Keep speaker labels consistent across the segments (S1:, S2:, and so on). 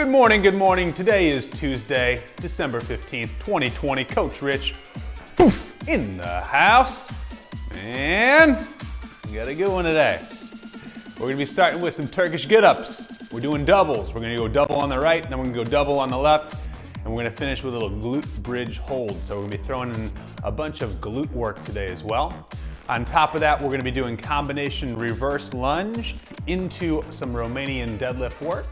S1: Good morning, good morning. Today is Tuesday, December 15th, 2020. Coach Rich in the house. And we got a good one today. We're gonna be starting with some Turkish get-ups. We're doing doubles. We're gonna go double on the right, then we're gonna go double on the left, and we're gonna finish with a little glute bridge hold. So we're gonna be throwing in a bunch of glute work today as well. On top of that, we're gonna be doing combination reverse lunge into some Romanian deadlift work.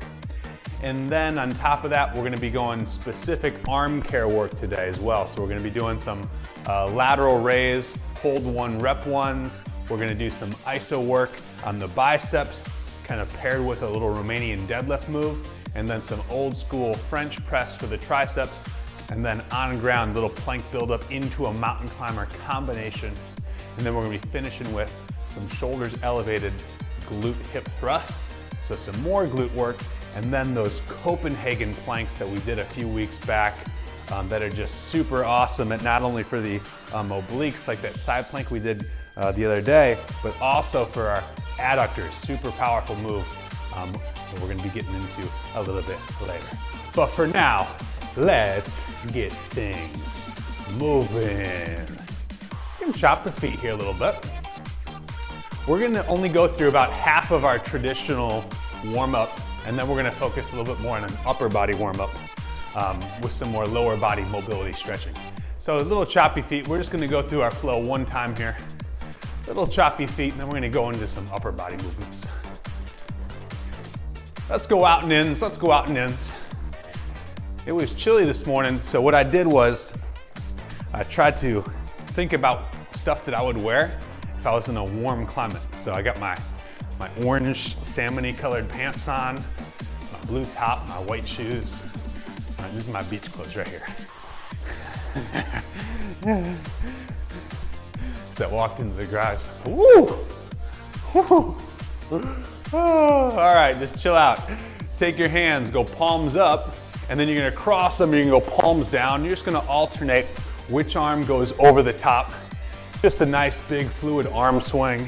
S1: And then on top of that, we're gonna be going specific arm care work today as well. So we're gonna be doing some lateral raise, hold one, rep ones. We're gonna do some iso work on the biceps, kind of paired with a little Romanian deadlift move, and then some old school French press for the triceps, and then on ground, little plank buildup into a mountain climber combination. And then we're gonna be finishing with some shoulders elevated glute hip thrusts. So some more glute work, and then those Copenhagen planks that we did a few weeks back that are just super awesome, and not only for the obliques like that side plank we did the other day, but also for our adductors. Super powerful move that we're gonna be getting into a little bit later. But for now, let's get things moving. We can chop the feet here a little bit. We're gonna only go through about half of our traditional warm-up, and then we're gonna focus a little bit more on an upper body warm-up with some more lower body mobility stretching. So a little choppy feet, we're just gonna go through our flow one time here. Little choppy feet, and then we're gonna go into some upper body movements. Let's go out and ins, let's go out and ins. It was chilly this morning, so what I did was I tried to think about stuff that I would wear if I was in a warm climate. So I got my orange salmon-y colored pants on, my blue top, my white shoes. These are my beach clothes right here. So I walked into the garage. Woo! Woo! Oh, all right, just chill out. Take your hands, go palms up, and then you're gonna cross them, you're gonna go palms down. You're just gonna alternate which arm goes over the top. Just a nice big fluid arm swing.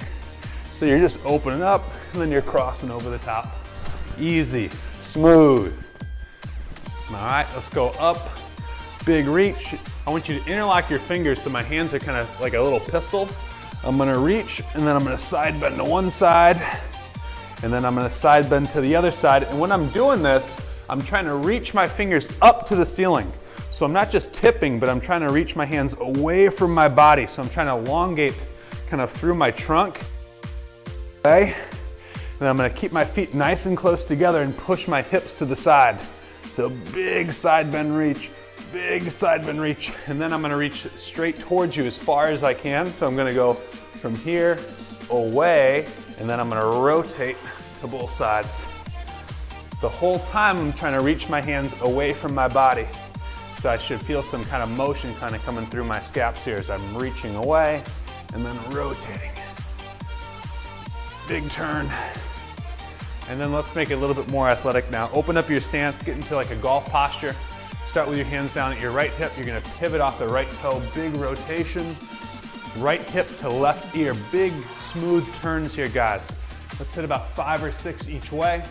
S1: So you're just opening up, and then you're crossing over the top. Easy, smooth. All right, let's go up, big reach. I want you to interlock your fingers so my hands are kind of like a little pistol. I'm gonna reach, and then I'm gonna side bend to one side, and then I'm gonna side bend to the other side. And when I'm doing this, I'm trying to reach my fingers up to the ceiling. So I'm not just tipping, but I'm trying to reach my hands away from my body. So I'm trying to elongate kind of through my trunk. Okay? And I'm gonna keep my feet nice and close together and push my hips to the side. So big side bend reach, big side bend reach. And then I'm gonna reach straight towards you as far as I can. So I'm gonna go from here away, and then I'm gonna rotate to both sides. The whole time I'm trying to reach my hands away from my body. So I should feel some kind of motion kind of coming through my scaps here as I'm reaching away and then rotating. Big turn. And then let's make it a little bit more athletic now. Open up your stance, get into like a golf posture. Start with your hands down at your right hip. You're gonna pivot off the right toe, big rotation. Right hip to left ear, big smooth turns here, guys. Let's hit about 5 or 6 each way.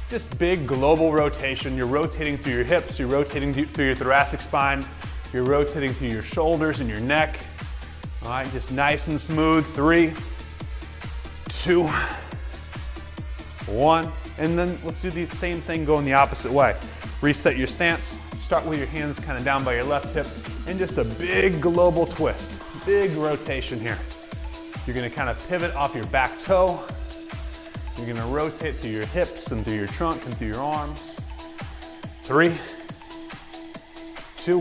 S1: Just big global rotation. You're rotating through your hips, you're rotating through your thoracic spine, you're rotating through your shoulders and your neck. All right, just nice and smooth. 3, 2, 1. And then let's do the same thing going the opposite way. Reset your stance. Start with your hands kind of down by your left hip, and just a big global twist. Big rotation here. You're gonna kind of pivot off your back toe. You're gonna rotate through your hips and through your trunk and through your arms. 3, 2,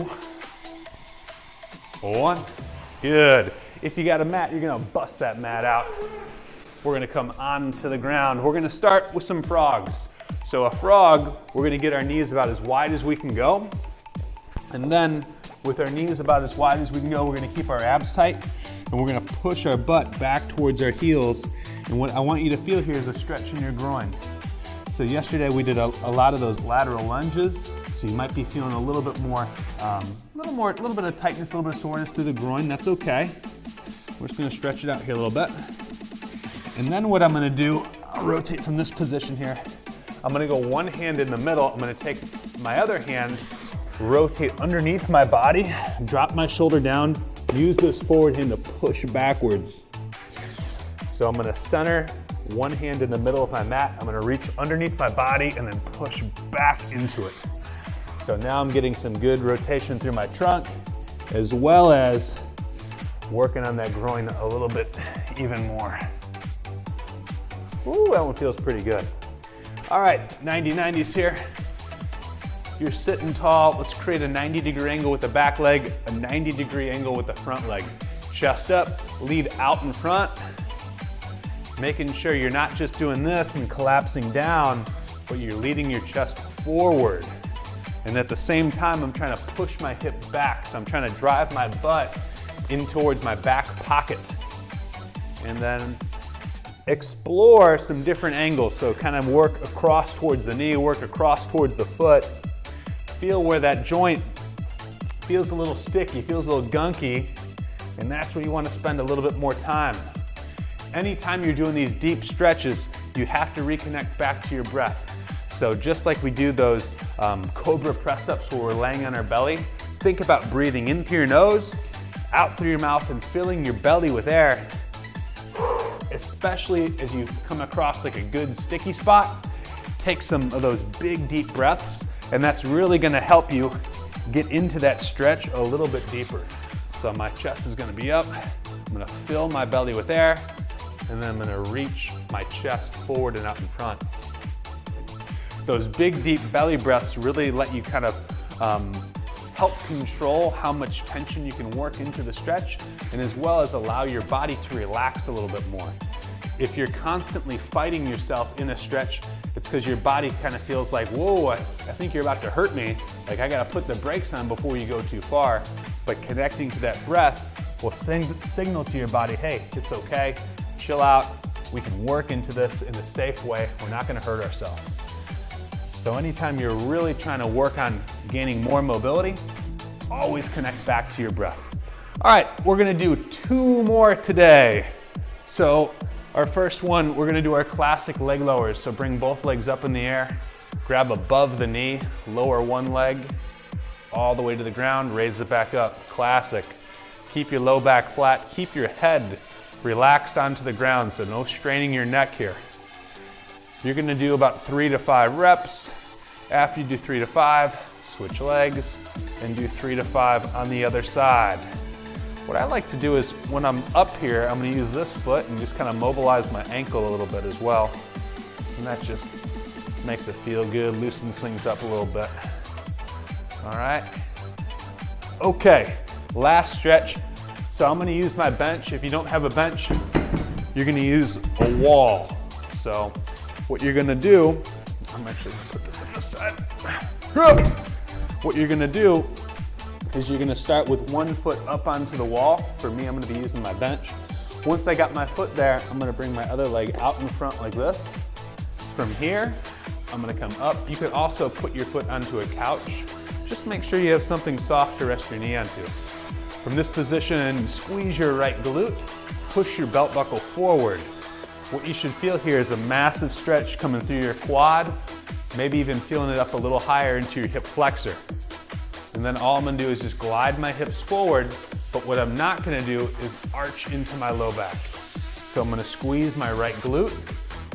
S1: 1. Good. If you got a mat, you're gonna bust that mat out. We're gonna come onto the ground. We're gonna start with some frogs. So a frog, we're gonna get our knees about as wide as we can go. And then with our knees about as wide as we can go, we're gonna keep our abs tight, and we're gonna push our butt back towards our heels. And what I want you to feel here is a stretch in your groin. So yesterday we did a lot of those lateral lunges. So you might be feeling a little bit more, a little bit of tightness, a little bit of soreness through the groin. That's okay. We're just gonna stretch it out here a little bit. And then what I'm gonna do, I'll rotate from this position here. I'm gonna go one hand in the middle. I'm gonna take my other hand, rotate underneath my body, drop my shoulder down, use this forward hand to push backwards. So I'm gonna center one hand in the middle of my mat. I'm gonna reach underneath my body and then push back into it. So now I'm getting some good rotation through my trunk, as well as working on that groin a little bit even more. Ooh, that one feels pretty good. All right, 90-90s here. You're sitting tall. Let's create a 90-degree angle with the back leg, a 90-degree angle with the front leg. Chest up, lead out in front. Making sure you're not just doing this and collapsing down, but you're leading your chest forward. And at the same time, I'm trying to push my hip back. So I'm trying to drive my butt in towards my back pocket. And then explore some different angles. So kind of work across towards the knee, work across towards the foot. Feel where that joint feels a little sticky, feels a little gunky, and that's where you want to spend a little bit more time. Anytime you're doing these deep stretches, you have to reconnect back to your breath. So just like we do those cobra press-ups where we're laying on our belly, think about breathing in through your nose, out through your mouth, and filling your belly with air. Especially as you come across like a good sticky spot, take some of those big deep breaths, and that's really gonna help you get into that stretch a little bit deeper. So my chest is gonna be up, I'm gonna fill my belly with air, and then I'm gonna reach my chest forward and out in front. Those big deep belly breaths really let you kind of help control how much tension you can work into the stretch, and as well as allow your body to relax a little bit more. If you're constantly fighting yourself in a stretch, it's because your body kind of feels like, whoa, I think you're about to hurt me. Like I gotta put the brakes on before you go too far. But connecting to that breath will signal to your body, hey, it's okay, chill out. We can work into this in a safe way. We're not gonna hurt ourselves. So anytime you're really trying to work on gaining more mobility, always connect back to your breath. All right, we're gonna do 2 more today. So our first one, we're gonna do our classic leg lowers. So bring both legs up in the air, grab above the knee, lower one leg, all the way to the ground, raise it back up. Classic. Keep your low back flat, keep your head relaxed onto the ground, so no straining your neck here. You're gonna do about 3 to 5 reps. After you do 3 to 5, switch legs and do 3 to 5 on the other side. What I like to do is when I'm up here, I'm gonna use this foot and just kind of mobilize my ankle a little bit as well. And that just makes it feel good, loosens things up a little bit. All right. Okay, last stretch. So I'm gonna use my bench. If you don't have a bench, you're gonna use a wall. So what you're gonna do, I'm actually gonna put this on the side. What you're gonna do is you're gonna start with one foot up onto the wall. For me, I'm gonna be using my bench. Once I got my foot there, I'm gonna bring my other leg out in front like this. From here, I'm gonna come up. You could also put your foot onto a couch. Just make sure you have something soft to rest your knee onto. From this position, squeeze your right glute, push your belt buckle forward. What you should feel here is a massive stretch coming through your quad, maybe even feeling it up a little higher into your hip flexor. And then all I'm gonna do is just glide my hips forward, but what I'm not gonna do is arch into my low back. So I'm gonna squeeze my right glute.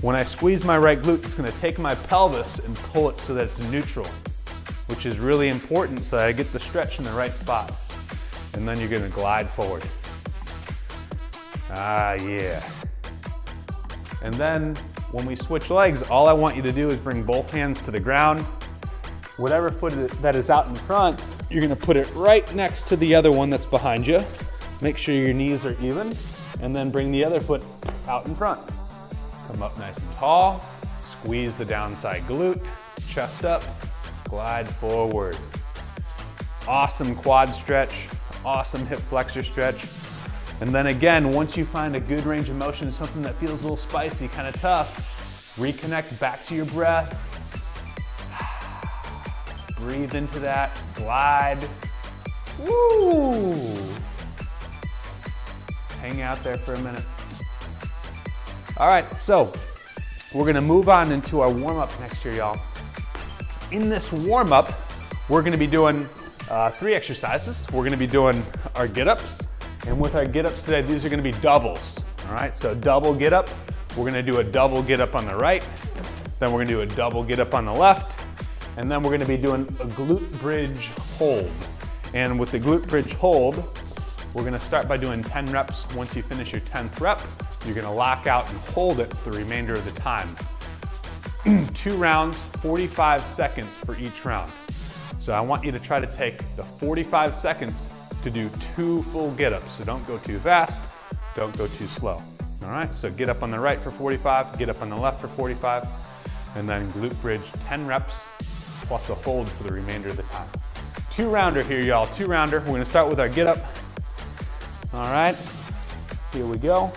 S1: When I squeeze my right glute, it's gonna take my pelvis and pull it so that it's neutral, which is really important so that I get the stretch in the right spot. And then you're gonna glide forward. Ah, yeah. And then when we switch legs, all I want you to do is bring both hands to the ground. Whatever foot that is out in front, you're gonna put it right next to the other one that's behind you. Make sure your knees are even, and then bring the other foot out in front. Come up nice and tall, squeeze the downside glute, chest up, glide forward. Awesome quad stretch, awesome hip flexor stretch. And then again, once you find a good range of motion, something that feels a little spicy, kind of tough, reconnect back to your breath. Breathe into that, glide. Woo! Hang out there for a minute. All right, so We're gonna move on into our warm-up next here, y'all. In this warm-up, we're gonna be doing 3 exercises. We're gonna be doing our get-ups, and with our get-ups today, these are gonna be doubles, all right? So double get-up, we're gonna do a double get-up on the right, then we're gonna do a double get-up on the left, and then we're gonna be doing a glute bridge hold. And with the glute bridge hold, we're gonna start by doing 10 reps. Once you finish your 10th rep, you're gonna lock out and hold it for the remainder of the time. 2 rounds, 45 seconds for each round. So I want you to try to take the 45 seconds to do 2 full get-ups. So don't go too fast, don't go too slow. All right, so get up on the right for 45, get up on the left for 45, and then glute bridge 10 reps, plus a hold for the remainder of the time. 2-rounder here, y'all, 2-rounder. We're gonna start with our get-up. All right, here we go.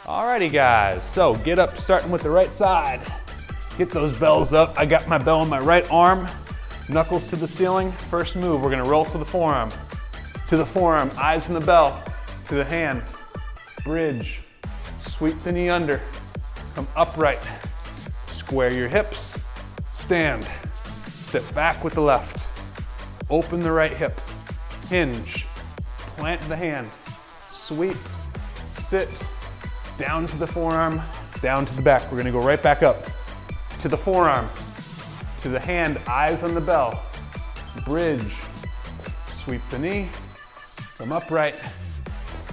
S1: Alrighty guys, so get up starting with the right side. Get those bells up. I got my bell in my right arm, knuckles to the ceiling. First move, we're gonna roll to the forearm. To the forearm, eyes in the bell. To the hand, bridge. Sweep the knee under, come upright. Square your hips, stand. Step back with the left. Open the right hip, hinge. Plant the hand, sweep, sit. Down to the forearm, down to the back. We're gonna go right back up. To the forearm, to the hand, eyes on the bell. Bridge, sweep the knee, come upright,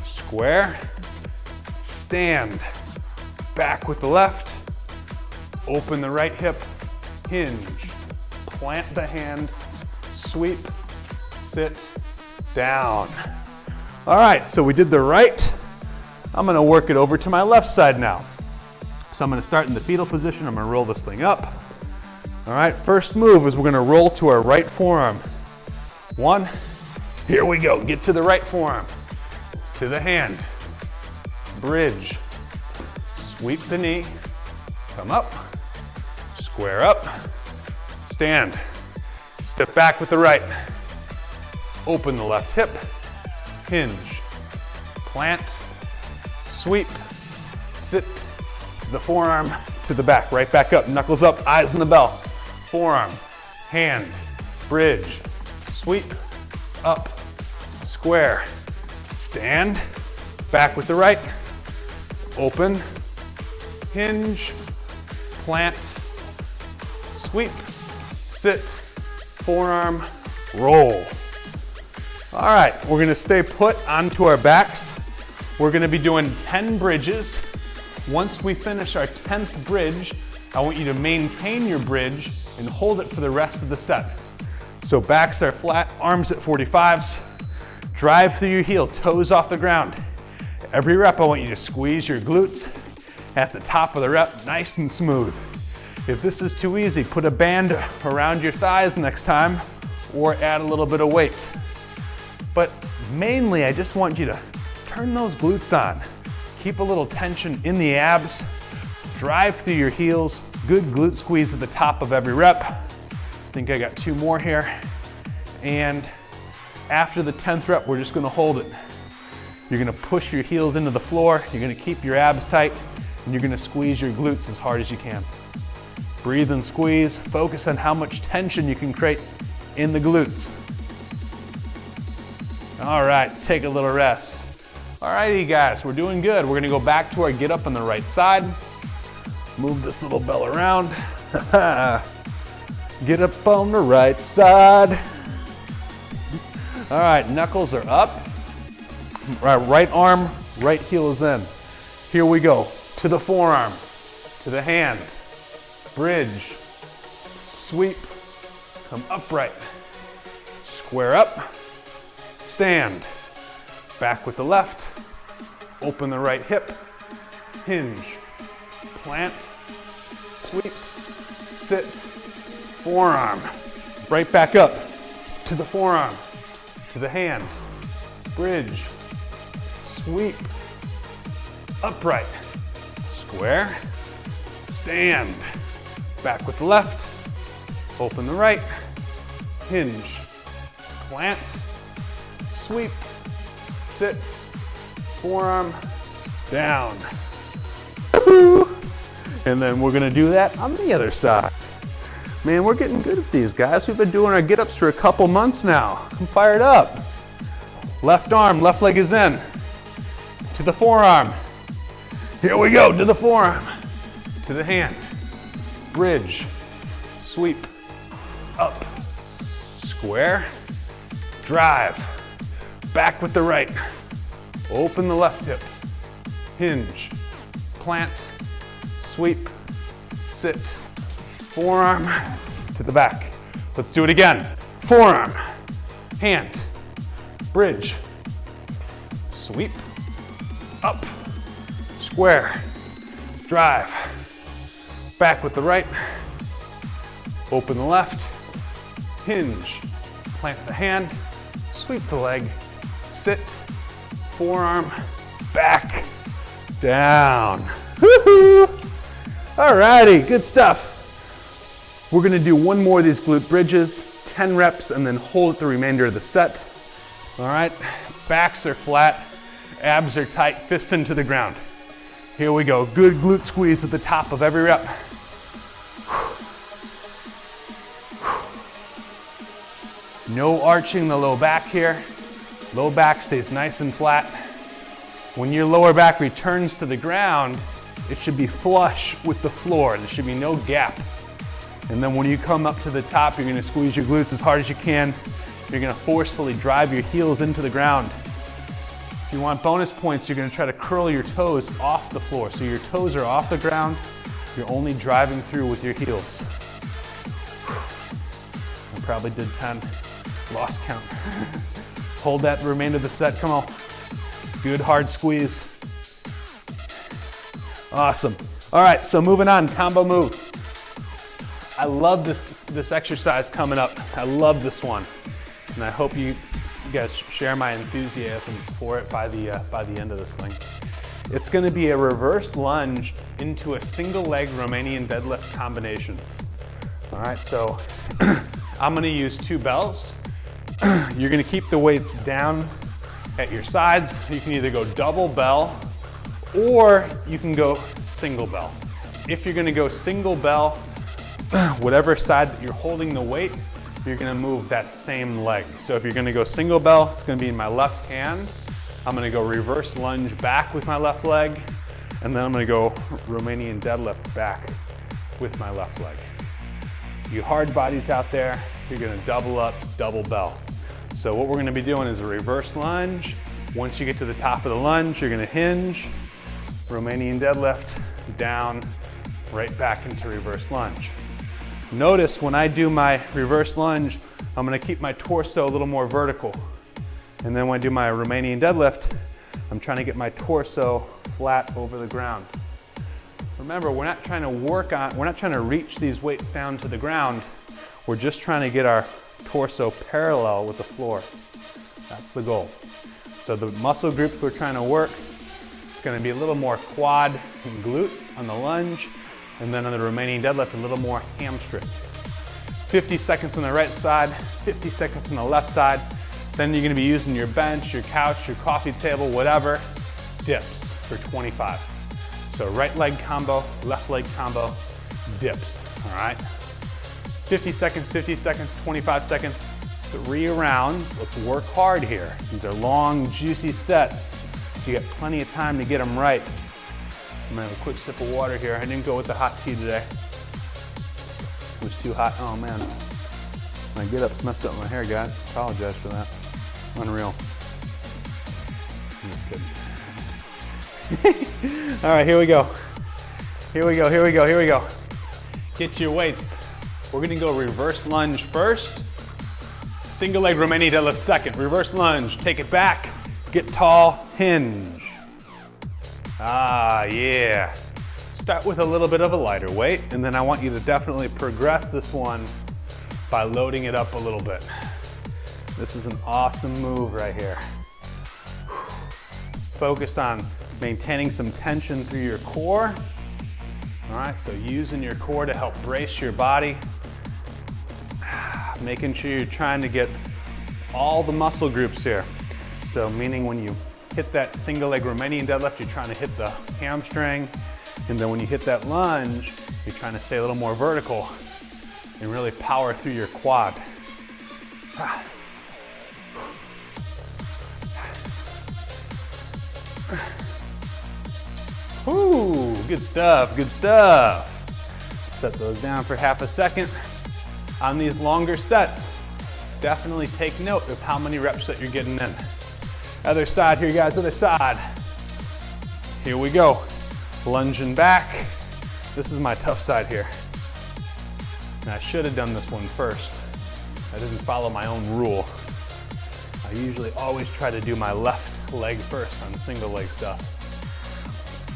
S1: square, stand. Back with the left, open the right hip, hinge, plant the hand, sweep, sit, down. All right, so we did the right. I'm gonna work it over to my left side now. So I'm gonna start in the fetal position. I'm gonna roll this thing up. All right, first move is we're gonna roll to our right forearm. 1, here we go. Get to the right forearm, to the hand, bridge, sweep the knee, come up, square up, stand, step back with the right, open the left hip, hinge, plant, sweep, sit, the forearm to the back, right back up, knuckles up, eyes on the bell, forearm, hand, bridge, sweep, up, square, stand, back with the right, open, hinge, plant, sweep, sit, forearm, roll. All right, we're gonna stay put onto our backs. We're gonna be doing 10 bridges. Once we finish our 10th bridge, I want you to maintain your bridge and hold it for the rest of the set. So backs are flat, arms at 45s. Drive through your heel, toes off the ground. Every rep, I want you to squeeze your glutes at the top of the rep, nice and smooth. If this is too easy, put a band around your thighs next time or add a little bit of weight. But mainly, I just want you to turn those glutes on. Keep a little tension in the abs. Drive through your heels. Good glute squeeze at the top of every rep. I think I got 2 more here. And after the 10th rep, we're just gonna hold it. You're gonna push your heels into the floor. You're gonna keep your abs tight, and you're gonna squeeze your glutes as hard as you can. Breathe and squeeze. Focus on how much tension you can create in the glutes. All right, take a little rest. Alrighty guys, we're doing good. We're gonna go back to our get up on the right side. Move this little bell around. Get up on the right side. All right, knuckles are up. Right arm, right heel is in. Here we go. To the forearm, to the hand, bridge, sweep, come upright, square up, stand. Back with the left, open the right hip, hinge, plant, sweep, sit, forearm, right back up, to the forearm, to the hand, bridge, sweep, upright, square, stand, back with the left, open the right, hinge, plant, sweep, sit, forearm, down. And then we're gonna do that on the other side. Man, we're getting good at these, guys. We've been doing our get-ups for a couple months now. I'm fired up. Left arm, left leg is in. To the forearm. Here we go, to the forearm. To the hand. Bridge. Sweep. Up. Square. Drive. Back with the right. Open the left hip. Hinge. Plant. Sweep. Sit. Forearm to the back. Let's do it again. Forearm. Hand. Bridge. Sweep. Up. Square. Drive. Back with the right. Open the left. Hinge. Plant the hand. Sweep the leg. Sit. Forearm. Back. Down. Woohoo! Alrighty, good stuff. We're gonna do one more of these glute bridges, 10 reps, and then hold it the remainder of the set. All right, backs are flat, abs are tight, fists into the ground. Here we go, good glute squeeze at the top of every rep. No arching the low back here. Low back stays nice and flat. When your lower back returns to the ground, it should be flush with the floor. There should be no gap. And then when you come up to the top, you're gonna squeeze your glutes as hard as you can. You're gonna forcefully drive your heels into the ground. If you want bonus points, you're gonna try to curl your toes off the floor. So your toes are off the ground, you're only driving through with your heels. I probably did 10, lost count. Hold that the remainder of the set, come on. Good hard squeeze. Awesome. All right, so moving on, combo move. I love this exercise coming up. I love this one. And I hope you guys share my enthusiasm for it by the end of this thing. It's gonna be a reverse lunge into a single leg Romanian deadlift combination. All right, so I'm gonna use 2 bells. You're gonna keep the weights down at your sides. You can either go double bell or you can go single bell. If you're gonna go single bell, whatever side that you're holding the weight, you're gonna move that same leg. So if you're gonna go single bell, it's gonna be in my left hand. I'm gonna go reverse lunge back with my left leg, and then I'm gonna go Romanian deadlift back with my left leg. You hard bodies out there, you're gonna double up, double bell. So what we're gonna be doing is a reverse lunge. Once you get to the top of the lunge, you're gonna hinge, Romanian deadlift, down, right back into reverse lunge. Notice when I do my reverse lunge, I'm gonna keep my torso a little more vertical. And then when I do my Romanian deadlift, I'm trying to get my torso flat over the ground. Remember, we're not trying to reach these weights down to the ground. We're just trying to get our torso parallel with the floor. That's the goal. So the muscle groups we're trying to work, it's gonna be a little more quad and glute on the lunge, and then on the Romanian deadlift, a little more hamstring. 50 seconds on the right side, 50 seconds on the left side. Then you're gonna be using your bench, your couch, your coffee table, whatever, dips for 25. So right leg combo, left leg combo, dips, all right? 50 seconds, 25 seconds, 3 rounds. Let's work hard here. These are long, juicy sets, so you got plenty of time to get them right. I'm gonna have a quick sip of water here. I didn't go with the hot tea today. It was too hot. Oh man, my get-up's messed up my hair, guys. Apologize for that. Unreal. I'm just kidding. All right, here we go. Here we go, here we go, here we go. Get your weights. We're gonna go reverse lunge first. Single leg Romanian deadlift second. Reverse lunge, take it back, get tall, hinge. Ah, yeah. Start with a little bit of a lighter weight, and then I want you to definitely progress this one by loading it up a little bit. This is an awesome move right here. Focus on maintaining some tension through your core. All right, so using your core to help brace your body. Making sure you're trying to get all the muscle groups here. So meaning when you hit that single leg Romanian deadlift, you're trying to hit the hamstring. And then when you hit that lunge, you're trying to stay a little more vertical and really power through your quad. Ooh, good stuff, good stuff. Set those down for half a second. On these longer sets, definitely take note of how many reps that you're getting in. Other side here, guys, other side. Here we go. Lunging back. This is my tough side here. And I should have done this one first. I didn't follow my own rule. I usually always try to do my left leg first on single leg stuff.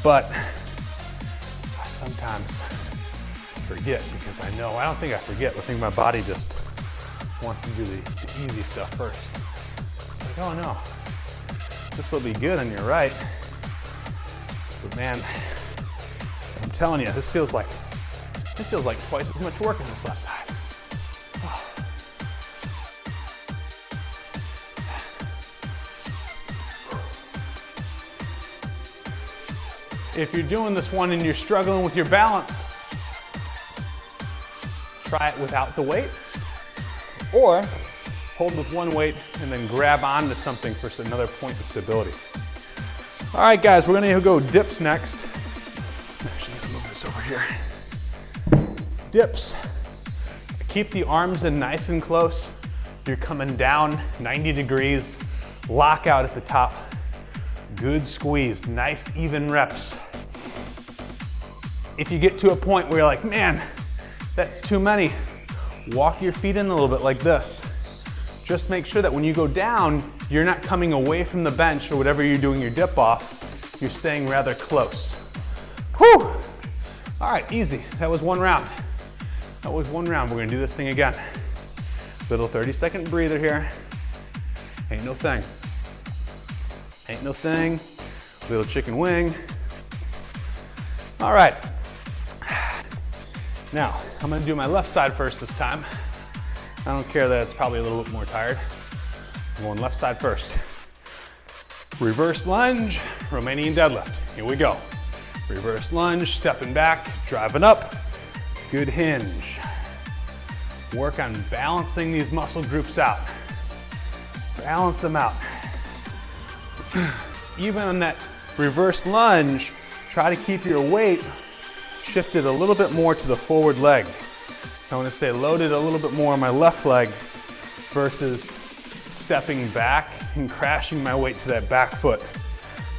S1: But I sometimes forget because I don't think I forget, but I think my body just wants to do the easy stuff first. It's like, oh no, this will be good on your right. But man, I'm telling you, this feels like twice as much work on this left side. If you're doing this one and you're struggling with your balance, try it without the weight, or hold with one weight and then grab onto something for another point of stability. All right, guys, we're gonna go dips next. Actually, I'm gonna move this over here. Dips. Keep the arms in nice and close. You're coming down 90 degrees, lock out at the top. Good squeeze, nice even reps. If you get to a point where you're like, man, that's too many, walk your feet in a little bit like this. Just make sure that when you go down, you're not coming away from the bench or whatever you're doing your dip off, you're staying rather close. Whew! All right, easy, that was one round. That was one round, we're gonna do this thing again. Little 30-second breather here. Ain't no thing. Ain't no thing. Little chicken wing. All right. Now, I'm gonna do my left side first this time. I don't care that it's probably a little bit more tired. I'm going left side first. Reverse lunge, Romanian deadlift. Here we go. Reverse lunge, stepping back, driving up. Good hinge. Work on balancing these muscle groups out. Balance them out. Even on that reverse lunge, try to keep your weight shifted a little bit more to the forward leg. So I'm gonna stay loaded a little bit more on my left leg versus stepping back and crashing my weight to that back foot.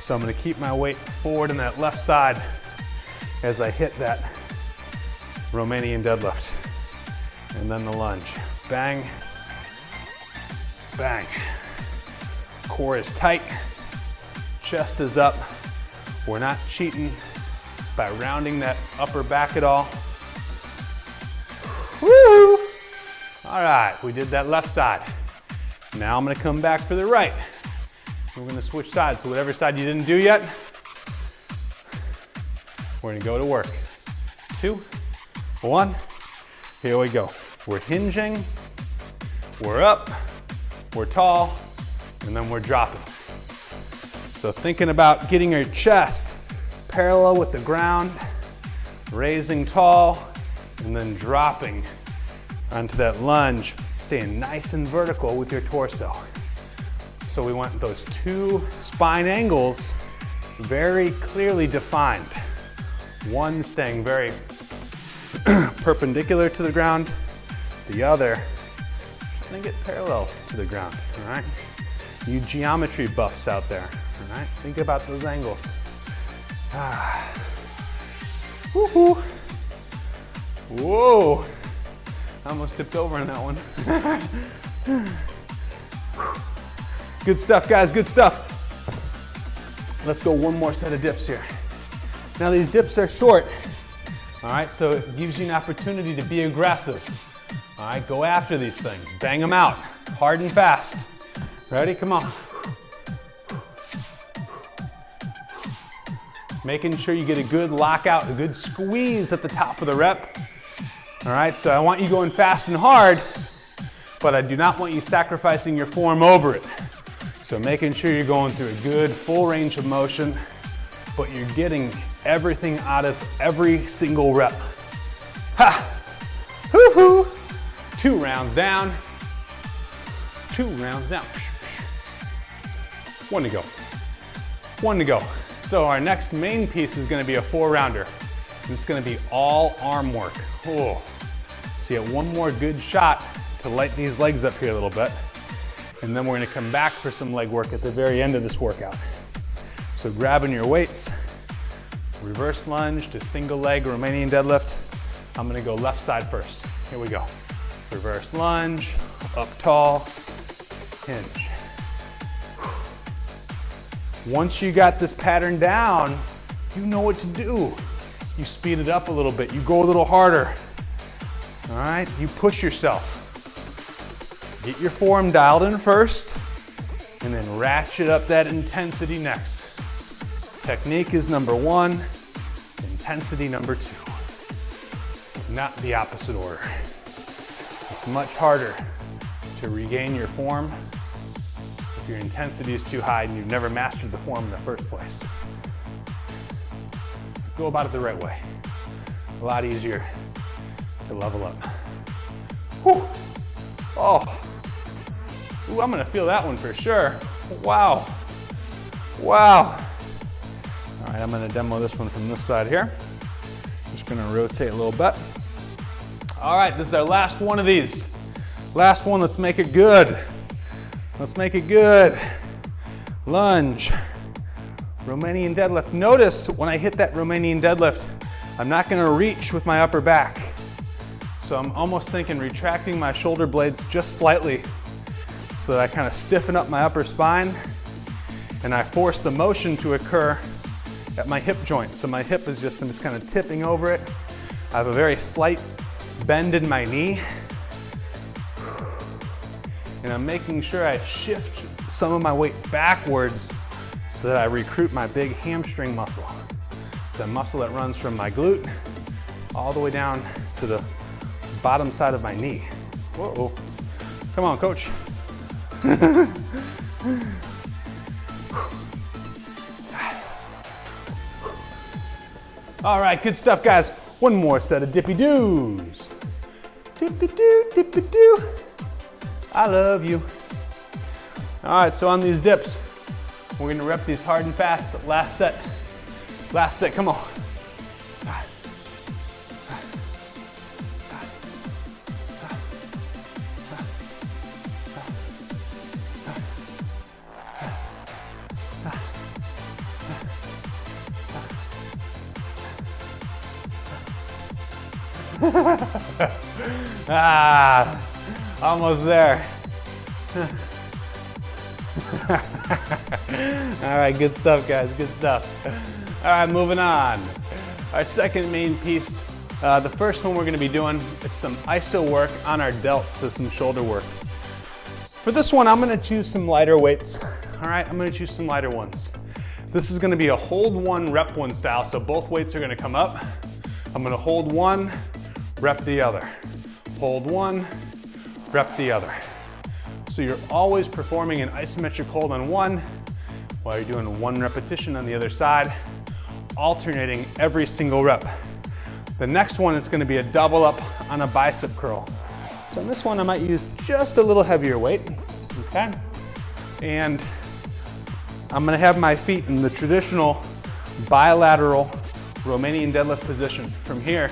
S1: So I'm gonna keep my weight forward on that left side as I hit that Romanian deadlift. And then the lunge. Bang, bang. Core is tight, chest is up. We're not cheating by rounding that upper back at all. Woo! All right, we did that left side. Now I'm gonna come back for the right. We're gonna switch sides, so whatever side you didn't do yet, we're gonna go to work. 2, 1, here we go. We're hinging, we're up, we're tall, and then we're dropping. So thinking about getting your chest parallel with the ground, raising tall, and then dropping onto that lunge, staying nice and vertical with your torso. So we want those two spine angles very clearly defined. One staying very perpendicular to the ground, the other trying to get parallel to the ground, all right? You geometry buffs out there, all right? Think about those angles. Woo-hoo. Whoa, I almost tipped over on that one. Good stuff, guys, good stuff. Let's go one more set of dips here. Now these dips are short, all right, so it gives you an opportunity to be aggressive. All right, go after these things, bang them out, hard and fast. Ready, come on. Making sure you get a good lockout, a good squeeze at the top of the rep. All right, so I want you going fast and hard, but I do not want you sacrificing your form over it. So making sure you're going through a good full range of motion, but you're getting everything out of every single rep. Ha! Hoo-hoo! 2 rounds down. 2 rounds down. 1 to go. 1 to go. So our next main piece is gonna be a 4-rounder. It's gonna be all arm work. Oh. So you get one more good shot to light these legs up here a little bit. And then we're gonna come back for some leg work at the very end of this workout. So grabbing your weights, reverse lunge to single leg Romanian deadlift. I'm gonna go left side first. Here we go. Reverse lunge, up tall, hinge. Once you got this pattern down, you know what to do. You speed it up a little bit, you go a little harder. All right, you push yourself. Get your form dialed in first, and then ratchet up that intensity next. Technique is number 1, intensity number 2. Not the opposite order. It's much harder to regain your form if your intensity is too high and you've never mastered the form in the first place. Go about it the right way. A lot easier to level up. Whew. Oh. Ooh, I'm gonna feel that one for sure. Wow. Wow. All right, I'm gonna demo this one from this side here. Just gonna rotate a little bit. All right, this is our last one of these. Last one, let's make it good. Let's make it good. Lunge, Romanian deadlift. Notice when I hit that Romanian deadlift, I'm not gonna reach with my upper back. So I'm almost thinking retracting my shoulder blades just slightly so that I kind of stiffen up my upper spine and I force the motion to occur at my hip joint. So my hip is just, I'm just kind of tipping over it. I have a very slight bend in my knee. And I'm making sure I shift some of my weight backwards so that I recruit my big hamstring muscle. It's that muscle that runs from my glute all the way down to the bottom side of my knee. Whoa, come on, coach. All right, good stuff, guys. One more set of dippy-doos. Dippy-doo, dippy-doo. I love you. All right, so on these dips, we're gonna rep these hard and fast. Last set, come on. Almost there. All right, good stuff, guys, good stuff. All right, moving on. Our second main piece, the first one we're gonna be doing, it's some iso work on our delts, so some shoulder work. For this one, I'm gonna choose some lighter weights. All right, I'm gonna choose some lighter ones. This is gonna be a hold 1, rep 1 style, so both weights are gonna come up. I'm gonna hold 1, rep the other. Hold 1, rep the other. So you're always performing an isometric hold on one while you're doing 1 repetition on the other side, alternating every single rep. The next one is gonna be a double up on a bicep curl. So in this one, I might use just a little heavier weight, okay? And I'm gonna have my feet in the traditional bilateral Romanian deadlift position. From here,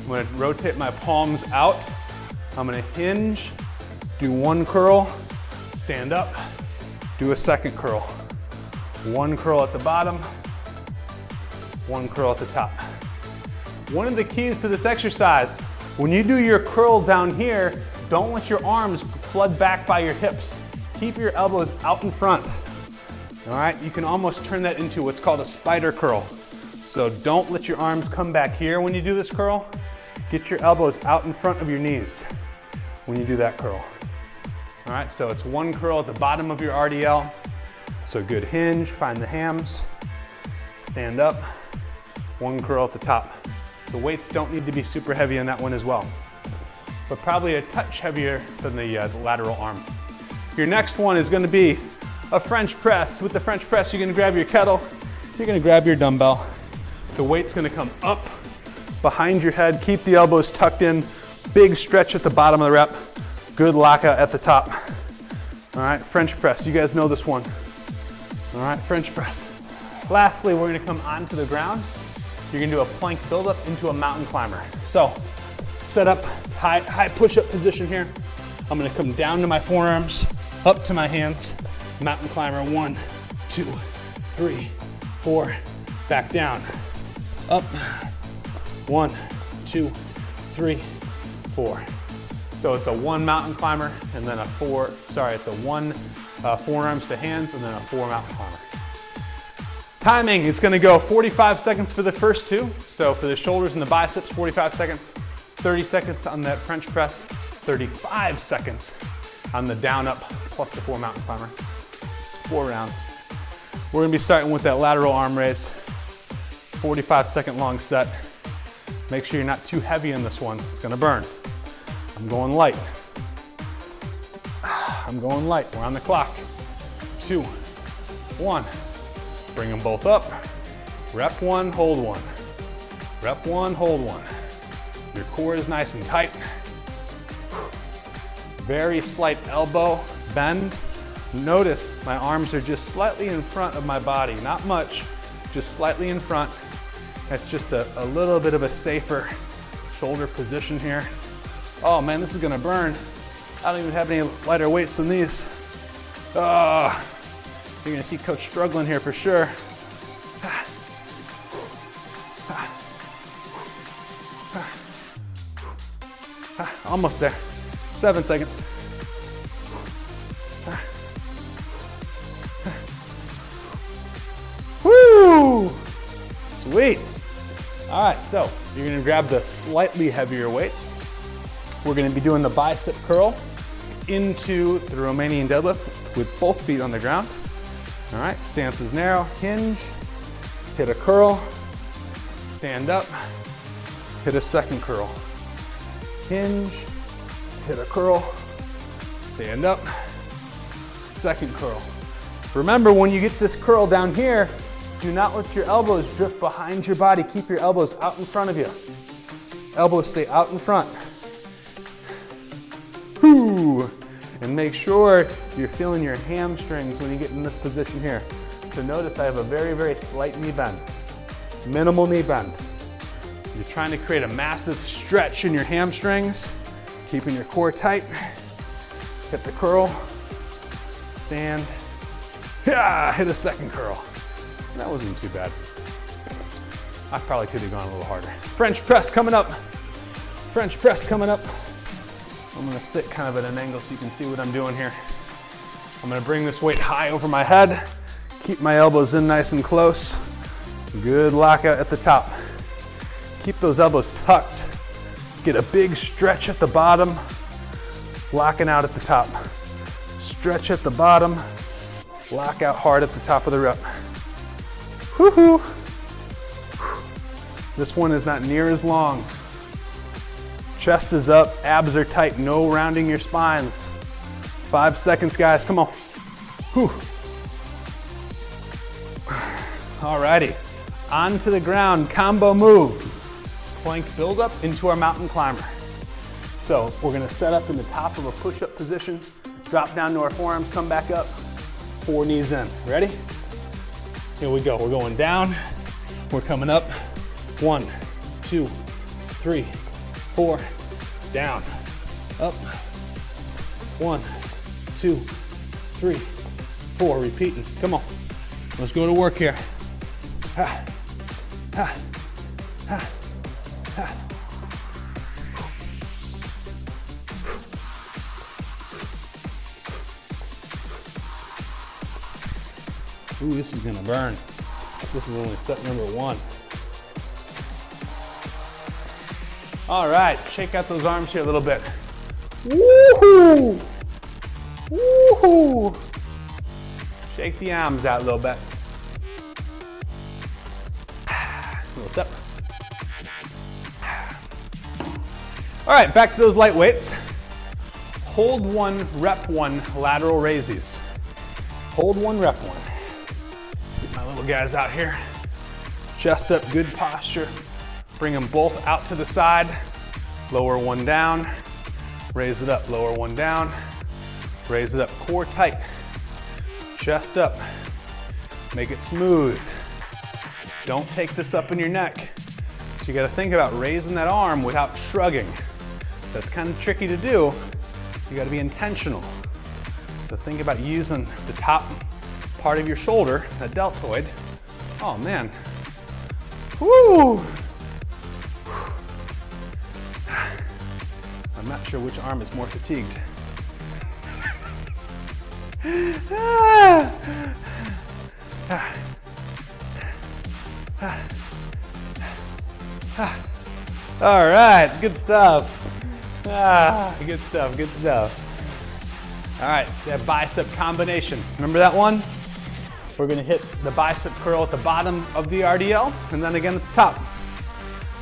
S1: I'm gonna rotate my palms out. I'm gonna hinge, do 1 curl, stand up, do a 2nd curl. 1 curl at the bottom, 1 curl at the top. One of the keys to this exercise, when you do your curl down here, don't let your arms flood back by your hips. Keep your elbows out in front. All right, you can almost turn that into what's called a spider curl. So don't let your arms come back here when you do this curl. Get your elbows out in front of your knees when you do that curl. All right, so it's 1 curl at the bottom of your RDL. So good hinge, find the hams, stand up, 1 curl at the top. The weights don't need to be super heavy on that one as well, but probably a touch heavier than the lateral arm. Your next one is gonna be a French press. With the French press, you're gonna grab your kettle, you're gonna grab your dumbbell. The weight's gonna come up behind your head. Keep the elbows tucked in. Big stretch at the bottom of the rep. Good lockout at the top. All right, French press. You guys know this one. All right, French press. Lastly, we're gonna come onto the ground. You're gonna do a plank buildup into a mountain climber. So, set up, high push-up position here. I'm gonna come down to my forearms, up to my hands. Mountain climber, 1, 2, 3, 4, back down. Up, 1, 2, 3, 4. So it's a 1 mountain climber and then it's a 1 forearms to hands and then a 4 mountain climber. Timing, it's gonna go 45 seconds for the first 2. So for the shoulders and the biceps, 45 seconds, 30 seconds on that French press, 35 seconds on the down up plus the 4 mountain climber. 4 rounds. We're gonna be starting with that lateral arm raise. 45-second long set. Make sure you're not too heavy in this one. It's gonna burn. I'm going light. I'm going light. We're on the clock. 2, 1. Bring them both up. Rep 1, hold 1. Rep 1, hold 1. Your core is nice and tight. Very slight elbow bend. Notice my arms are just slightly in front of my body. Not much, just slightly in front. That's just a little bit of a safer shoulder position here. Oh man, this is gonna burn. I don't even have any lighter weights than these. You're gonna see Coach struggling here for sure. Almost there. 7 seconds. Woo! Sweet. All right, so you're gonna grab the slightly heavier weights. We're gonna be doing the bicep curl into the Romanian deadlift with both feet on the ground. All right, stance is narrow, hinge, hit a curl, stand up, hit a second curl. Hinge, hit a curl, stand up, second curl. Remember, when you get this curl down here, do not let your elbows drift behind your body. Keep your elbows out in front of you. Elbows stay out in front. Whoo! And make sure you're feeling your hamstrings when you get in this position here. So notice I have a very, very slight knee bend. Minimal knee bend. You're trying to create a massive stretch in your hamstrings, keeping your core tight. Hit the curl, stand, hit a second curl. That wasn't too bad. I probably could have gone a little harder. French press coming up. French press coming up. I'm gonna sit kind of at an angle so you can see what I'm doing here. I'm gonna bring this weight high over my head, keep my elbows in nice and close. Good lockout at the top. Keep those elbows tucked. Get a big stretch at the bottom, locking out at the top. Stretch at the bottom, lock out hard at the top of the rep. Woohoo! This one is not near as long. Chest is up, abs are tight, no rounding your spines. 5 seconds, guys, come on. Whew. Alrighty, onto the ground, combo move. Plank build up into our mountain climber. So we're gonna set up in the top of a push-up position, drop down to our forearms, come back up, 4 knees in. Ready? Here we go, we're going down, we're coming up. 1, 2, 3, 4, down, up. 1, 2, 3, 4, repeating, come on. Let's go to work here. Ha, ha, ha, ha. Ooh, this is gonna burn. This is only set number 1. All right, shake out those arms here a little bit. Woohoo! Woohoo! Shake the arms out a little bit. Little step. All right, back to those light weights. Hold 1, rep 1, lateral raises. Hold one, rep one. Get my little guys out here. Chest up, good posture. Bring them both out to the side. Lower one down. Raise it up, lower one down. Raise it up, core tight. Chest up. Make it smooth. Don't take this up in your neck. So you gotta think about raising that arm without shrugging. That's kind of tricky to do. You gotta be intentional. So think about using the top part of your shoulder, that deltoid. Oh man. Woo! I'm not sure which arm is more fatigued. All right, good stuff. Good stuff, good stuff. All right, that bicep combination. Remember that one? We're gonna hit the bicep curl at the bottom of the RDL and then again at the top.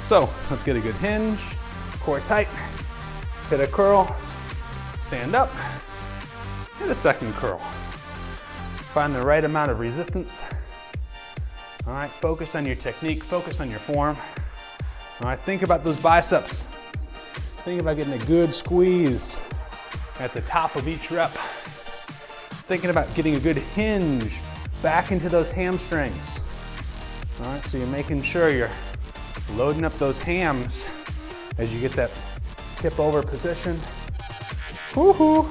S1: So let's get a good hinge, core tight, hit a curl, stand up, hit a second curl. Find the right amount of resistance. All right, focus on your technique, focus on your form. All right, think about those biceps. Think about getting a good squeeze at the top of each rep. Thinking about getting a good hinge back into those hamstrings. All right, so you're making sure you're loading up those hams as you get that tip over position. Woohoo!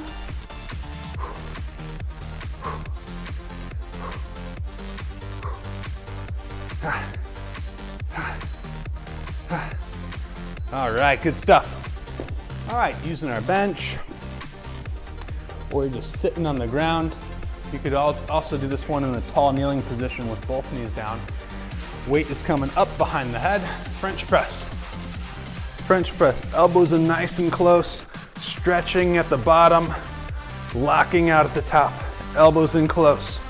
S1: All right, good stuff. All right, using our bench, or just sitting on the ground. You could also do this one in the tall kneeling position with both knees down. Weight is coming up behind the head. French press. French press, elbows are nice and close, stretching at the bottom, locking out at the top. Elbows in close,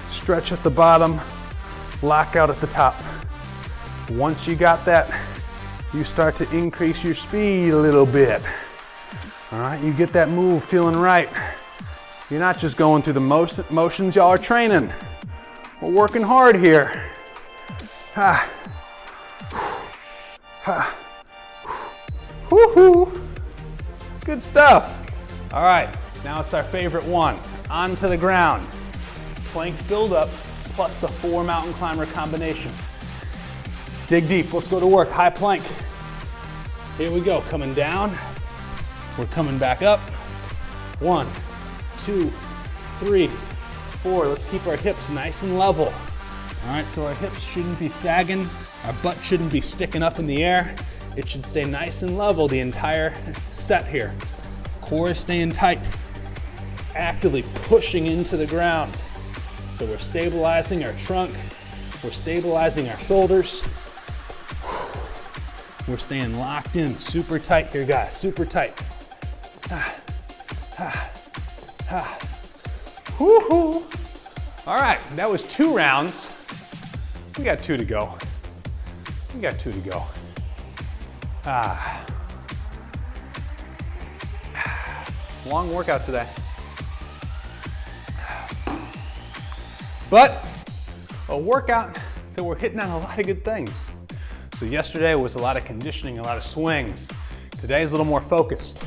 S1: stretch at the bottom, lock out at the top. Once you got that, you start to increase your speed a little bit. All right, you get that move feeling right. You're not just going through the motions, y'all are training. We're working hard here. Ha. Ha. Woohoo. Good stuff. All right, now it's our favorite one. Onto the ground. Plank build up plus the 4 mountain climber combination. Dig deep, let's go to work. High plank. Here we go, coming down. We're coming back up. 1, 2, 3, 4. Let's keep our hips nice and level. All right, so our hips shouldn't be sagging. Our butt shouldn't be sticking up in the air. It should stay nice and level the entire set here. Core is staying tight. Actively pushing into the ground. So we're stabilizing our trunk. We're stabilizing our shoulders. We're staying locked in, super tight here, guys, super tight. Woo-hoo. All right, that was 2 rounds. We got 2 to go. We got 2 to go. Long workout today. But a workout that we're hitting on a lot of good things. So yesterday was a lot of conditioning, a lot of swings. Today's a little more focused.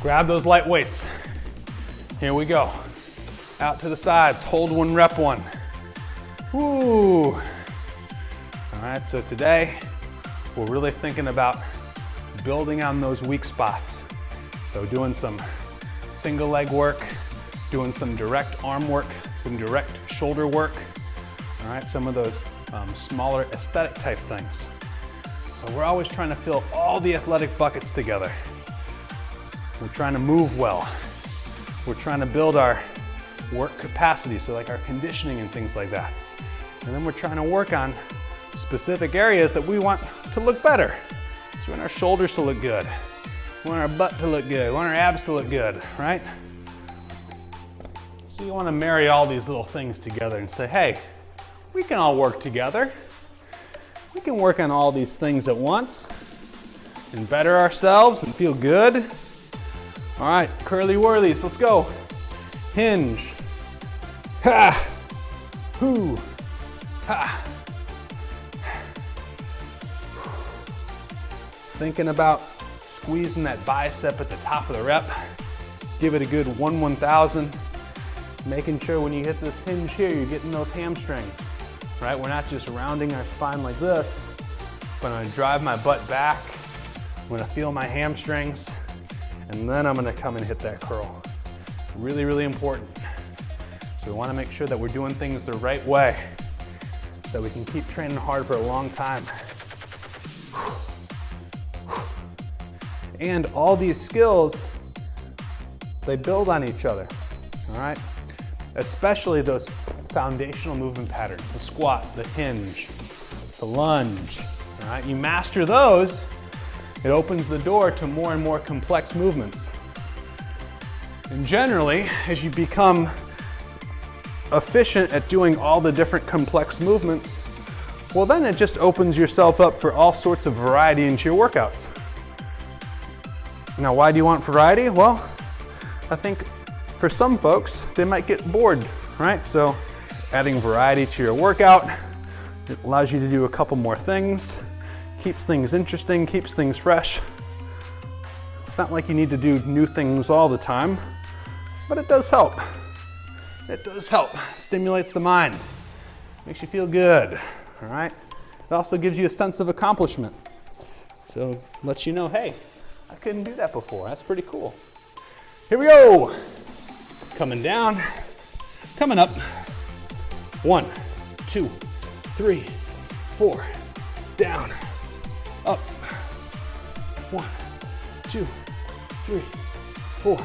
S1: Grab those light weights. Here we go. Out to the sides, hold one, rep one. Woo. All right, so today we're really thinking about building on those weak spots. So doing some single leg work, doing some direct arm work, some direct shoulder work. All right, some of those smaller aesthetic type things. So we're always trying to fill all the athletic buckets together. We're trying to move well. We're trying to build our work capacity, so like our conditioning and things like that. And then we're trying to work on specific areas that we want to look better. So we want our shoulders to look good. We want our butt to look good. We want our abs to look good, right? So you want to marry all these little things together and say, hey, we can all work together. We can work on all these things at once and better ourselves and feel good. All right, curly whirlies, let's go. Hinge, Ha! Hoo! Ha! Thinking about squeezing that bicep at the top of the rep. Give it a good 1/1000. Making sure when you hit this hinge here, you're getting those hamstrings, right? We're not just rounding our spine like this, but I'm gonna drive my butt back. I'm gonna feel my hamstrings, and then I'm gonna come and hit that curl. Really, really important. So we wanna make sure that we're doing things the right way so we can keep training hard for a long time. And all these skills, they build on each other, all right? Especially those foundational movement patterns, the squat, the hinge, the lunge, all right? You master those, it opens the door to more and more complex movements. And generally, as you become efficient at doing all the different complex movements, well then it just opens yourself up for all sorts of variety into your workouts. Now, why do you want variety? Well, I think for some folks, they might get bored, right? So adding variety to your workout, it allows you to do a couple more things, keeps things interesting, keeps things fresh. It's not like you need to do new things all the time, but it does help. It does help. Stimulates the mind, makes you feel good, all right? It also gives you a sense of accomplishment. So lets you know, hey, I couldn't do that before. That's pretty cool. Here we go. Coming down, coming up. 1, 2, 3, 4. Down, up. 1, 2, 3, 4.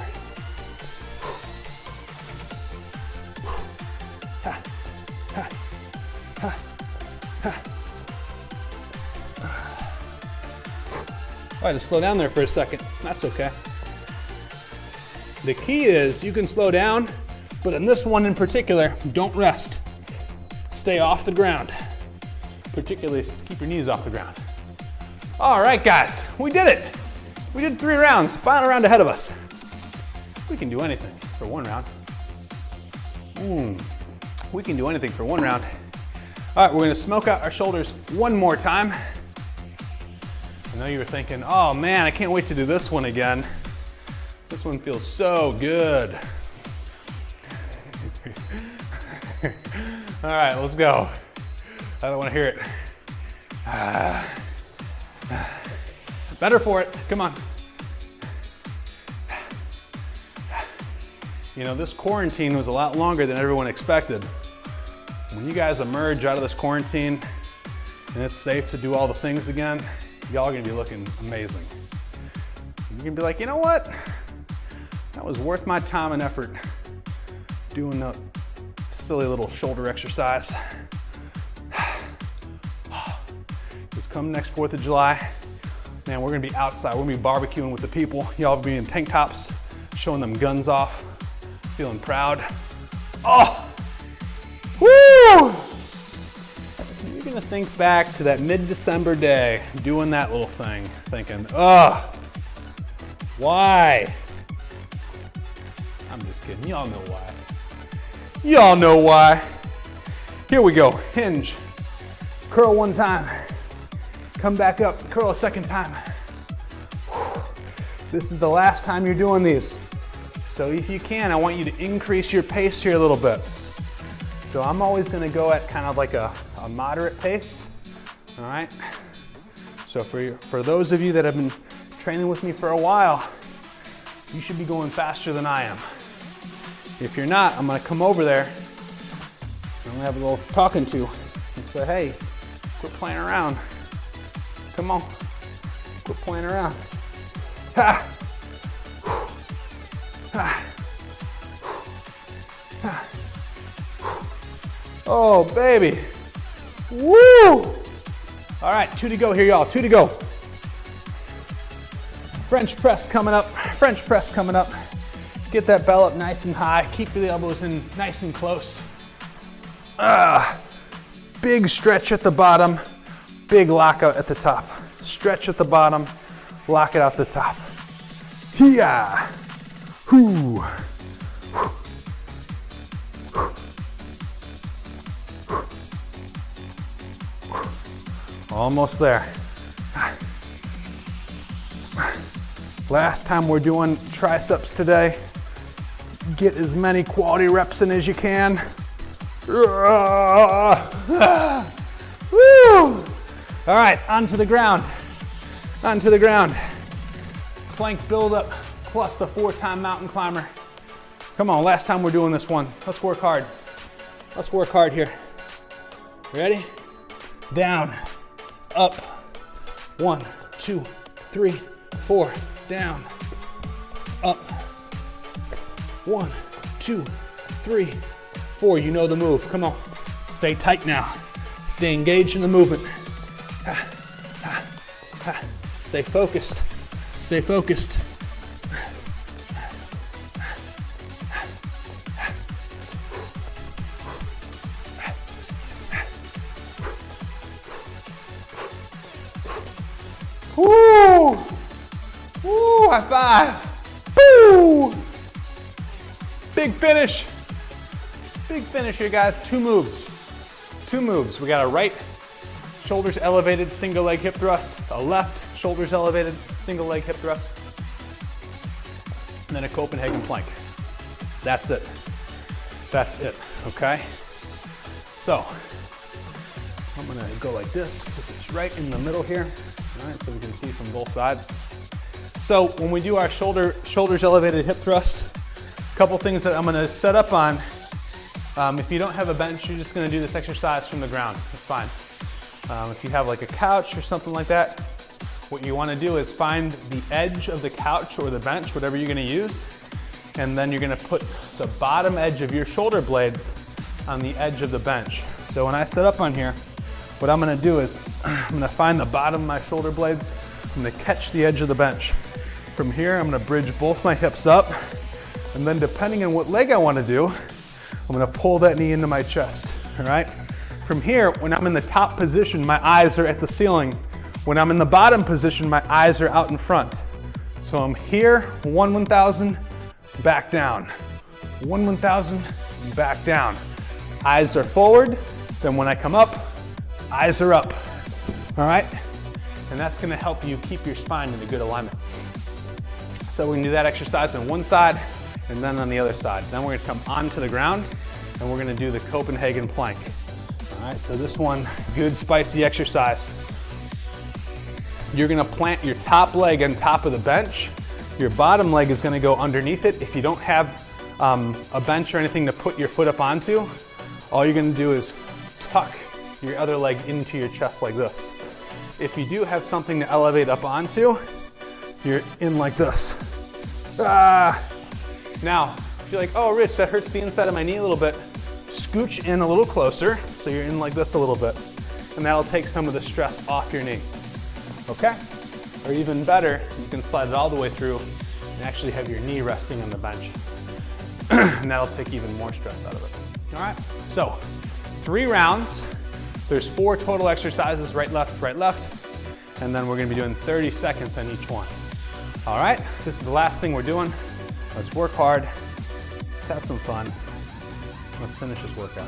S1: Ha, ha, ha, ha. I had to slow down there for a second. That's okay. The key is you can slow down, but in this one in particular, don't rest. Stay off the ground. Particularly keep your knees off the ground. All right, guys, we did it. We did 3 rounds, final round ahead of us. We can do anything for 1 round. We can do anything for 1 round. All right, we're gonna smoke out our shoulders 1 more time. I know you were thinking, oh man, I can't wait to do this one again. This one feels so good. All right, let's go. I don't want to hear it. Better for it, come on. You know, this quarantine was a lot longer than everyone expected. When you guys emerge out of this quarantine and it's safe to do all the things again, y'all are gonna be looking amazing. You're gonna be like, you know what? That was worth my time and effort doing the silly little shoulder exercise. Because come next 4th of July, man, we're gonna be outside. We're gonna be barbecuing with the people. Y'all will be in tank tops, showing them guns off, feeling proud. Oh, woo! You're gonna think back to that mid-December day, doing that little thing, thinking, oh, why? I'm just kidding, y'all know why. Y'all know why. Here we go, hinge. Curl 1 time, come back up, curl a 2nd time. This is the last time you're doing these. So if you can, I want you to increase your pace here a little bit. So I'm always gonna go at kind of like a moderate pace, all right? So for those of you that have been training with me for a while, you should be going faster than I am. If you're not, I'm gonna come over there, I'm gonna have a little talking to and say, hey, quit playing around. Come on, quit playing around. Ha! Ha! Ha! Oh, baby. Woo! All right, 2 to go here, y'all, 2 to go. French press coming up, French press coming up. Get that bell up nice and high. Keep the elbows in nice and close. Big stretch at the bottom, big lockout at the top. Stretch at the bottom, lock it out the top. Hee-yah! Hoo! Almost there. Last time we're doing triceps today. Get as many quality reps in as you can. Woo! All right, onto the ground. Onto the ground. Plank build-up plus the 4-time mountain climber. Come on, last time we're doing this one. Let's work hard. Let's work hard here. Ready? Down, up. 1, 2, 3, 4. Down, up. 1, 2, 3, 4. You know the move. Come on. Stay tight now. Stay engaged in the movement. Stay focused. Stay focused. Woo! Woo! High five! Woo! Big finish. Big finish here, guys. 2 moves. 2 moves. We got a right shoulders elevated single leg hip thrust, a left shoulders elevated single leg hip thrust, and then a Copenhagen plank. That's it. That's it, okay? So, I'm gonna go like this, put this right in the middle here, all right, so we can see from both sides. So when we do our shoulders elevated hip thrust, a couple things that I'm gonna set up on. If you don't have a bench, you're just gonna do this exercise from the ground. That's fine. If you have like a couch or something like that, what you wanna do is find the edge of the couch or the bench, whatever you're gonna use, and then you're gonna put the bottom edge of your shoulder blades on the edge of the bench. So when I set up on here, what I'm gonna do is I'm gonna find the bottom of my shoulder blades, I'm gonna catch the edge of the bench. From here, I'm gonna bridge both my hips up, and then depending on what leg I wanna do, I'm gonna pull that knee into my chest, all right? From here, when I'm in the top position, my eyes are at the ceiling. When I'm in the bottom position, my eyes are out in front. So I'm here, 1 1,000, back down. 1 1,000, back down. Eyes are forward, then when I come up, eyes are up, all right? And that's gonna help you keep your spine in a good alignment. So we can do that exercise on one side and then on the other side. Then we're gonna come onto the ground and we're gonna do the Copenhagen plank. All right, so this one, good spicy exercise. You're gonna plant your top leg on top of the bench. Your bottom leg is gonna go underneath it. If you don't have a bench or anything to put your foot up onto, all you're gonna do is tuck your other leg into your chest like this. If you do have something to elevate up onto, you're in like this. Now, if you're like, oh, Rich, that hurts the inside of my knee a little bit, scooch in a little closer, so you're in like this a little bit, and that'll take some of the stress off your knee, okay? Or even better, you can slide it all the way through and actually have your knee resting on the bench, and that'll take even more stress out of it, all right? So, 3 rounds. There's 4 total exercises, right, left, and then we're gonna be doing 30 seconds on each one. All right, this is the last thing we're doing. Let's work hard, let's have some fun. Let's finish this workout,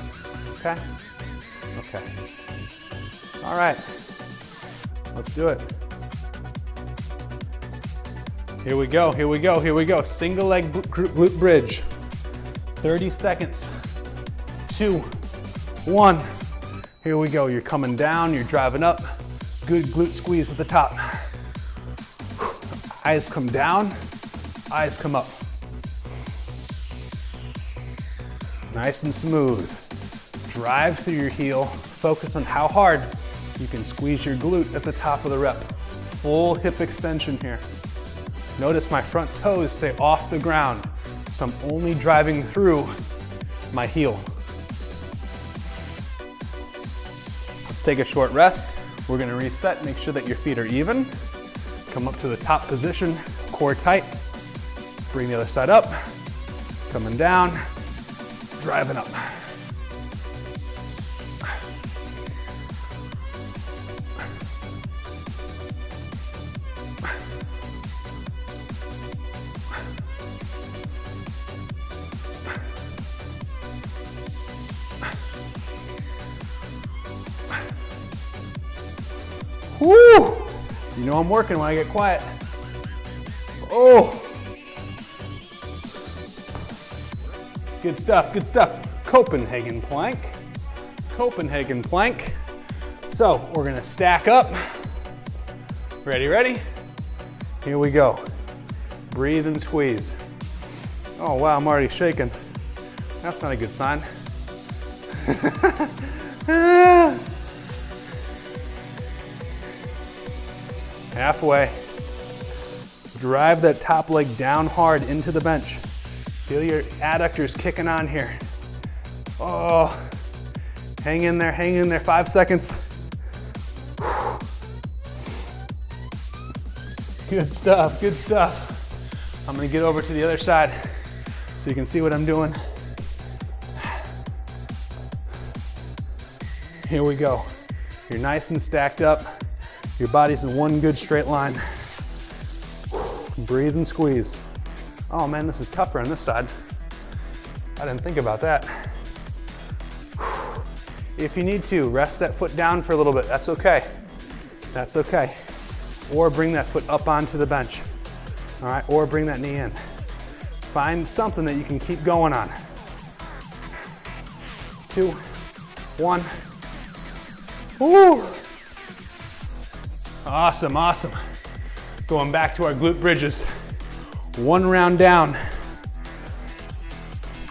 S1: okay? Okay. All right, let's do it. Here we go, here we go, here we go. Single leg glute bridge. 30 seconds, 2, 1. Here we go, you're coming down, you're driving up. Good glute squeeze at the top. Eyes come down, eyes come up. Nice and smooth. Drive through your heel. Focus on how hard you can squeeze your glute at the top of the rep. Full hip extension here. Notice my front toes stay off the ground, so I'm only driving through my heel. Let's take a short rest. We're gonna reset, make sure that your feet are even. Come up to the top position, core tight. Bring the other side up, coming down, driving up. Woo! You know I'm working when I get quiet. Oh! Good stuff, good stuff. Copenhagen plank. Copenhagen plank. So we're gonna stack up. Ready, ready? Here we go. Breathe and squeeze. Oh wow, I'm already shaking. That's not a good sign. Halfway. Drive that top leg down hard into the bench. Feel your adductors kicking on here. Oh, hang in there, 5 seconds. Good stuff, good stuff. I'm gonna get over to the other side so you can see what I'm doing. Here we go. You're nice and stacked up. Your body's in one good straight line. Breathe and squeeze. Oh man, this is tougher on this side. I didn't think about that. If you need to, rest that foot down for a little bit. That's okay. That's okay. Or bring that foot up onto the bench. All right, or bring that knee in. Find something that you can keep going on. 2, 1. Woo! Awesome, awesome. Going back to our glute bridges. 1 round down.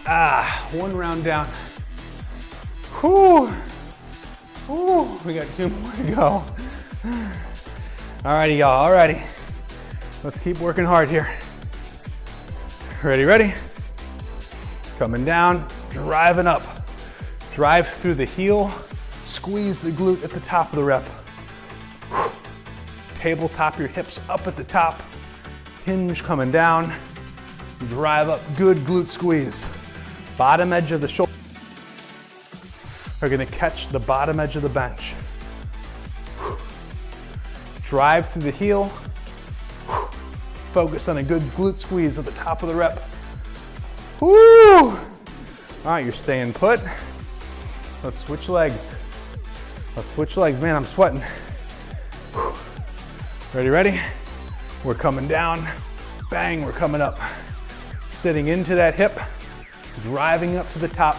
S1: 1 round down. Whew. Whew. We got 2 more to go. Alrighty, y'all, alrighty. Let's keep working hard here. Ready, ready? Coming down, driving up. Drive through the heel, squeeze the glute at the top of the rep. Tabletop your hips up at the top. Hinge coming down. Drive up, good glute squeeze. Bottom edge of the shoulder are gonna catch the bottom edge of the bench. Drive through the heel. Focus on a good glute squeeze at the top of the rep. Woo! All right, you're staying put. Let's switch legs. Let's switch legs. Man, I'm sweating. Ready, ready? We're coming down. Bang, we're coming up. Sitting into that hip, driving up to the top.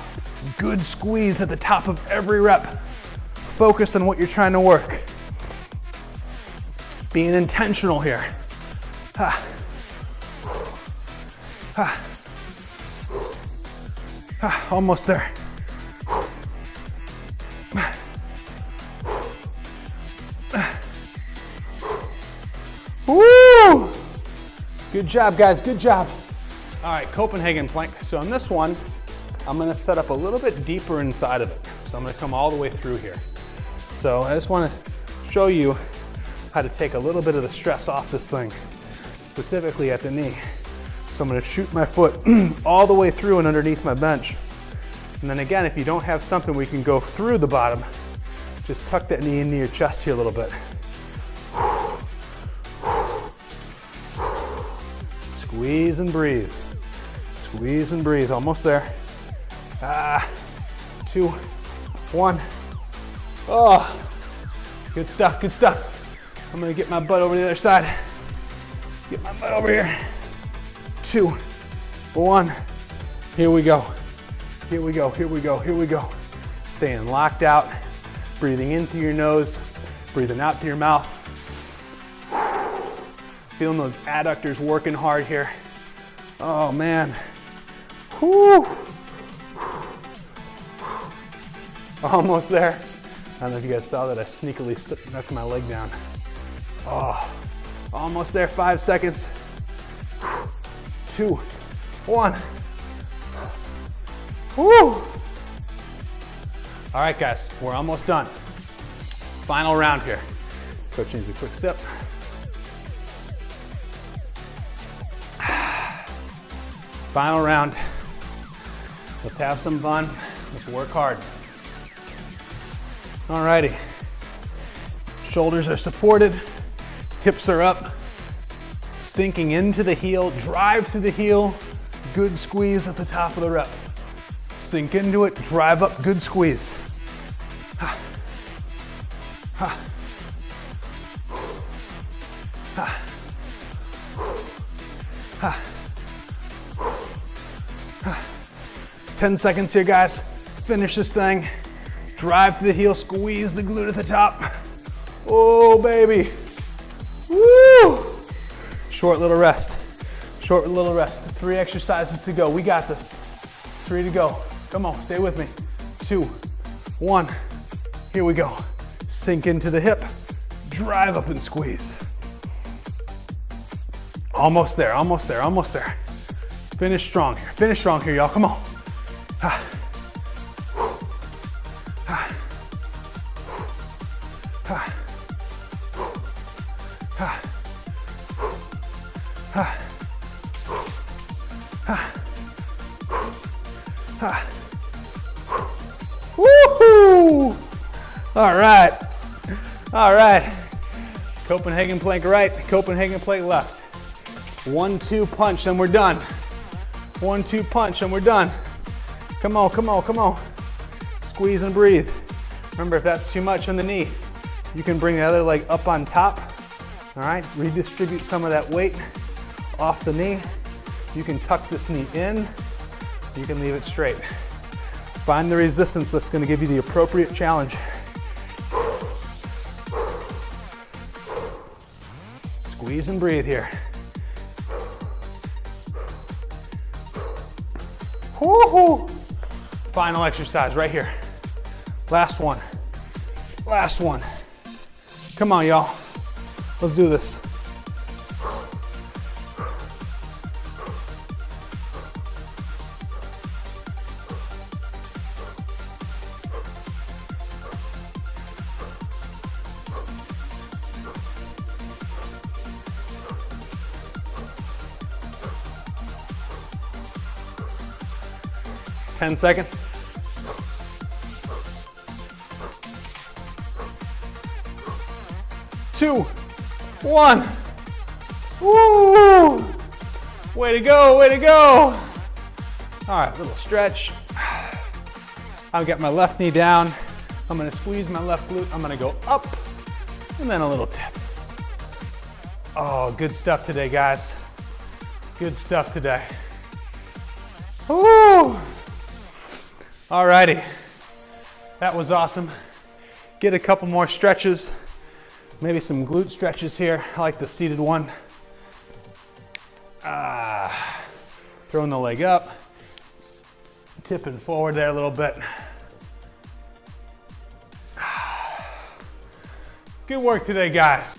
S1: Good squeeze at the top of every rep. Focus on what you're trying to work. Being intentional here. Ha. Ha. Ha. Almost there. Woo! Good job, guys, good job. All right, Copenhagen plank. So on this one, I'm gonna set up a little bit deeper inside of it. So I'm gonna come all the way through here. So I just wanna show you how to take a little bit of the stress off this thing, specifically at the knee. So I'm gonna shoot my foot all the way through and underneath my bench. And then again, if you don't have something where you can go through the bottom, just tuck that knee into your chest here a little bit. Squeeze and breathe. Squeeze and breathe, almost there. 2, 1. Oh, good stuff, good stuff. I'm gonna get my butt over to the other side. Get my butt over here. 2, 1. Here we go. Here we go, here we go, here we go. Staying locked out, breathing in through your nose, breathing out through your mouth. Feeling those adductors working hard here. Oh man. Whew. Almost there. I don't know if you guys saw that I sneakily snuck my leg down. Oh, almost there, 5 seconds. 2, 1. Woo! All right, guys, we're almost done. Final round here. Coach needs a quick sip. Final round. Let's have some fun. Let's work hard. All righty. Shoulders are supported. Hips are up. Sinking into the heel. Drive through the heel. Good squeeze at the top of the rep. Sink into it. Drive up. Good squeeze. Ha. Ha. 10 seconds here, guys. Finish this thing. Drive to the heel, squeeze the glute at the top. Oh, baby. Woo! Short little rest. Short little rest. 3 exercises to go. We got this. 3 to go. Come on, stay with me. 2, 1. Here we go. Sink into the hip. Drive up and squeeze. Almost there, almost there, almost there. Finish strong here. Finish strong here, y'all. Come on. Woohoo! All right. All right. Copenhagen plank right, Copenhagen plank left. 1-2 punch and we're done. 1-2 punch and we're done. Come on, come on, come on. Squeeze and breathe. Remember, if that's too much on the knee, you can bring the other leg up on top. All right, redistribute some of that weight off the knee. You can tuck this knee in. You can leave it straight. Find the resistance that's going to give you the appropriate challenge. Squeeze and breathe here. Woo-hoo. Final exercise right here. Last one. Last one. Come on, y'all. Let's do this. 10 seconds. Two, one. Woo! Way to go, way to go. All right, little stretch. I've got my left knee down. I'm gonna squeeze my left glute. I'm gonna go up and then a little tip. Oh, good stuff today, guys. Good stuff today. Woo! Alrighty, that was awesome. Get a couple more stretches, maybe some glute stretches here. I like the seated one. Throwing the leg up, tipping forward there a little bit. Good work today, guys.